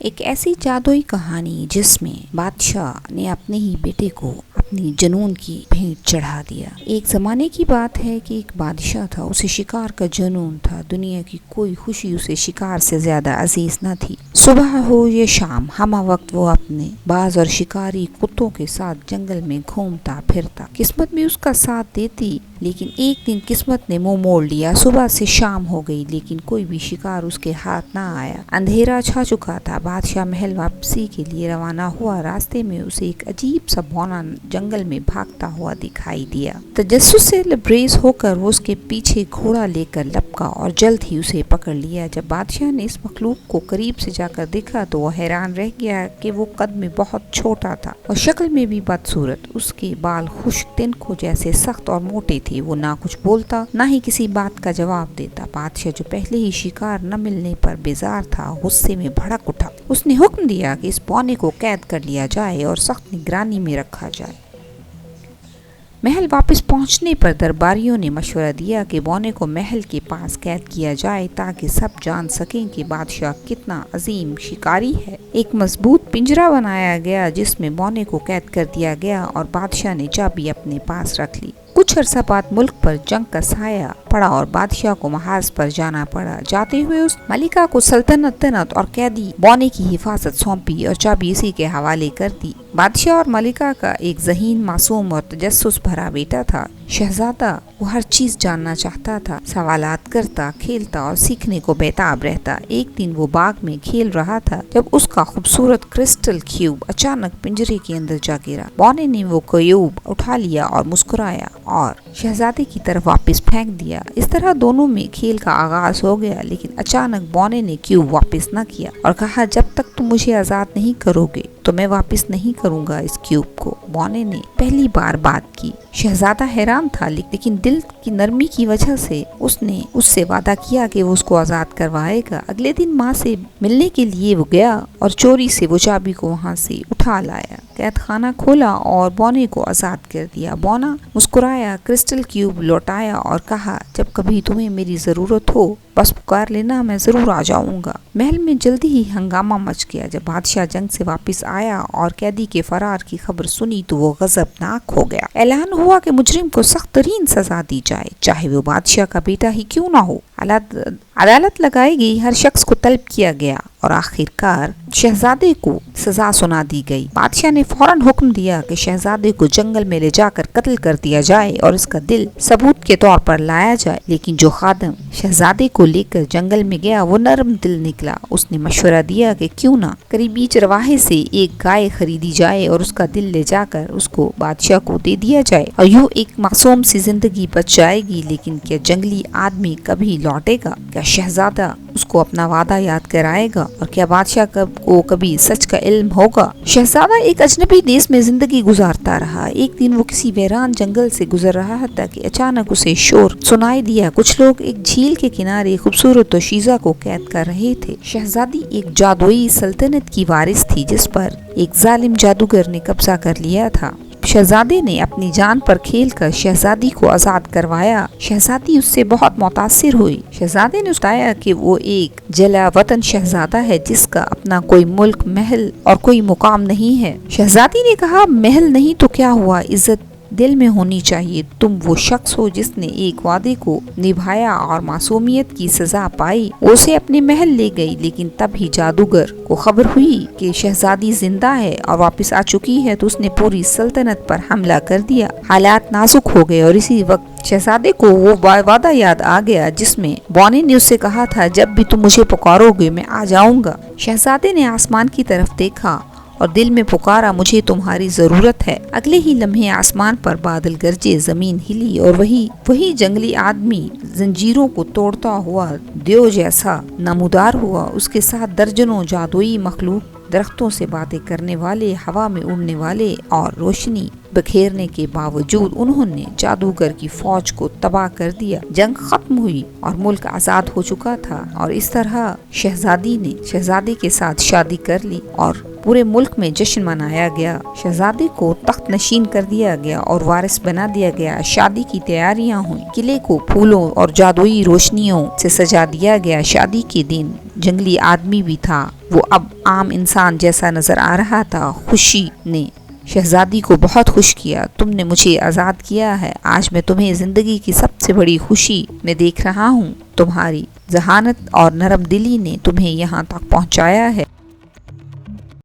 ایک ایسی جادوئی کہانی جس میں بادشاہ نے اپنے ہی بیٹے کو اپنی جنون کی بھیٹ چڑھا دیا۔ ایک زمانے کی بات ہے کہ ایک بادشاہ تھا، اسے شکار کا جنون تھا۔ دنیا کی کوئی خوشی اسے شکار سے زیادہ عزیز نہ تھی۔ صبح ہو یا شام، ہمہ وقت وہ اپنے باز اور شکاری کتوں کے ساتھ جنگل میں گھومتا پھرتا۔ قسمت بھی اس کا ساتھ دیتی، لیکن ایک دن قسمت نے منہ موڑ لیا۔ صبح سے شام ہو گئی لیکن کوئی بھی شکار اس کے ہاتھ نہ آیا۔ اندھیرا چھا چکا تھا۔ بادشاہ محل واپسی کے لیے روانہ ہوا۔ راستے میں اسے ایک عجیب سا بونا جنگل میں بھاگتا ہوا دکھائی دیا۔ تجسس سے لبریز ہو کر وہ اس کے پیچھے گھوڑا لے کر لپکا اور جلد ہی اسے پکڑ لیا۔ جب بادشاہ نے اس مخلوق کو قریب سے جا کر دیکھا تو وہ حیران رہ گیا کہ وہ قد میں بہت چھوٹا تھا اور شکل میں بھی بدصورت۔ اس کے بال خشک تنکوں جیسے سخت اور موٹے تھے۔ وہ نہ کچھ بولتا نہ ہی کسی بات کا جواب دیتا۔ بادشاہ جو پہلے ہی شکار نہ ملنے پر بیزار تھا، غصے میں بھڑک اٹھا۔ اس نے حکم دیا کہ اس بونے کو قید کر لیا جائے اور سخت نگرانی میں رکھا جائے۔ محل واپس پہنچنے پر درباریوں نے مشورہ دیا کہ بونے کو محل کے پاس قید کیا جائے تاکہ سب جان سکیں کہ بادشاہ کتنا عظیم شکاری ہے۔ ایک مضبوط پنجرہ بنایا گیا جس میں بونے کو قید کر دیا گیا اور بادشاہ نے چابی اپنے پاس رکھ لی۔ کچھ عرصہ بعد ملک پر جنگ کا سایہ پڑا اور بادشاہ کو محاذ پر جانا پڑا۔ جاتے ہوئے اس ملکہ کو سلطنت اور قیدی بونے کی حفاظت سونپی اور چابی اسی کے حوالے کر دی۔ بادشاہ اور ملکہ کا ایک ذہین، معصوم اور تجسس بھرا بیٹا تھا۔ شہزادہ وہ ہر چیز جاننا چاہتا تھا، سوالات کرتا، کھیلتا اور سیکھنے کو بیتاب رہتا۔ ایک دن وہ باغ میں کھیل رہا تھا جب اس کا خوبصورت کرسٹل کیوب اچانک پنجرے کے اندر جا گرا۔ بونے نے وہ کیوب اٹھا لیا اور مسکرایا اور شہزادے کی طرف واپس پھینک دیا۔ اس طرح دونوں میں کھیل کا آغاز ہو گیا، لیکن اچانک بونے نے کیوب واپس نہ کیا اور کہا، جب تک تم مجھے آزاد نہیں کرو گے تو میں واپس نہیں کروں گا اس کیوب کو۔ بونے نے پہلی بار بات کی۔ شہزادہ حیران تھا، لیکن دل کی نرمی کی وجہ سے اس نے اس سے وعدہ کیا کہ وہ اس کو آزاد کروائے گا۔ اگلے دن ماں سے ملنے کے لیے وہ گیا اور چوری سے وہ چابی کو وہاں سے اٹھا لایا۔ قید خانہ کھولا اور بونے کو آزاد کر دیا۔ بونا مسکرایا، کرسٹل کیوب لوٹایا اور کہا، جب کبھی تمہیں میری ضرورت ہو بس پکار لینا، میں ضرور آ جاؤں گا۔ محل میں جلدی ہی ہنگامہ مچ گیا۔ جب بادشاہ جنگ سے واپس آیا اور قیدی کے فرار کی خبر سنی تو وہ غضبناک ہو گیا۔ اعلان ہوا کہ مجرم کو سخت ترین سزا دی جائے، چاہے وہ بادشاہ کا بیٹا ہی کیوں نہ ہو۔ عدالت لگائی گئی، ہر شخص کو طلب کیا گیا اور آخرکار شہزادے کو سزا سنا دی گئی۔ بادشاہ نے فوراً حکم دیا کہ شہزادے کو جنگل میں لے جا کر قتل کر دیا جائے اور اس کا دل ثبوت کے طور پر لایا جائے، لیکن جو خادم شہزادے کو لے کر جنگل میں گیا وہ نرم دل نکلا۔ اس نے مشورہ دیا کہ کیوں نہ قریبی چرواہے سے ایک گائے خریدی جائے اور اس کا دل لے جا کر اس کو بادشاہ کو دے دیا جائے اور یوں ایک معصوم سی زندگی بچ جائے گی۔ لیکن کیا جنگلی آدمی کبھی لوٹے گا؟ کیا شہزادہ اس کو اپنا وعدہ یاد کرائے گا؟ اور کیا بادشاہ کو کبھی سچ کا علم ہوگا؟ شہزادہ ایک اجنبی دیس میں زندگی گزارتا رہا۔ ایک دن وہ کسی ویران جنگل سے گزر رہا تھا کہ اچانک اسے شور سنائی دیا۔ کچھ لوگ ایک جھیل کے کنارے خوبصورت دوشیزہ کو قید کر رہے تھے۔ شہزادی ایک جادوئی سلطنت کی وارث تھی جس پر ایک ظالم جادوگر نے قبضہ کر لیا تھا۔ شہزادے نے اپنی جان پر کھیل کر شہزادی کو آزاد کروایا۔ شہزادی اس سے بہت متاثر ہوئی۔ شہزادے نے بتایا کہ وہ ایک جلا وطن شہزادہ ہے جس کا اپنا کوئی ملک، محل اور کوئی مقام نہیں ہے۔ شہزادی نے کہا، محل نہیں تو کیا ہوا، عزت دل میں ہونی چاہیے۔ تم وہ شخص ہو جس نے ایک وعدے کو نبھایا اور معصومیت کی سزا پائی۔ وہ اسے اپنے محل لے گئی، لیکن تب ہی جادوگر کو خبر ہوئی کہ شہزادی زندہ ہے اور واپس آ چکی ہے تو اس نے پوری سلطنت پر حملہ کر دیا۔ حالات نازک ہو گئے اور اسی وقت شہزادے کو وہ وعدہ یاد آ گیا جس میں بونے نے اس سے کہا تھا، جب بھی تم مجھے پکارو گے میں آ جاؤں گا۔ شہزادے نے آسمان کی طرف دیکھا اور دل میں پکارا، مجھے تمہاری ضرورت ہے۔ اگلے ہی لمحے آسمان پر بادل گرجے، زمین ہلی اور وہی جنگلی آدمی زنجیروں کو توڑتا ہوا دیو جیسا نمودار ہوا۔ اس کے ساتھ درجنوں جادوئی مخلوق، درختوں سے باتیں کرنے والے، ہوا میں اڑنے والے اور روشنی بکھیرنے کے باوجود انہوں نے جادوگر کی فوج کو تباہ کر دیا۔ جنگ ختم ہوئی اور ملک آزاد ہو چکا تھا اور اس طرح شہزادی نے شہزادے کے ساتھ شادی کر لی اور پورے ملک میں جشن منایا گیا۔ شہزادے کو تخت نشین کر دیا گیا اور وارث بنا دیا گیا۔ شادی کی تیاریاں ہوئیں، قلعے کو پھولوں اور جادوئی روشنیوں سے سجا دیا گیا۔ شادی کے دن جنگلی آدمی بھی تھا، وہ اب عام انسان جیسا نظر آ رہا تھا۔ خوشی نے شہزادی کو بہت خوش کیا۔ تم نے مجھے آزاد کیا ہے، آج میں تمہیں زندگی کی سب سے بڑی خوشی میں دیکھ رہا ہوں۔ تمہاری ذہانت اور نرم دلی نے تمہیں یہاں تک پہنچایا ہے۔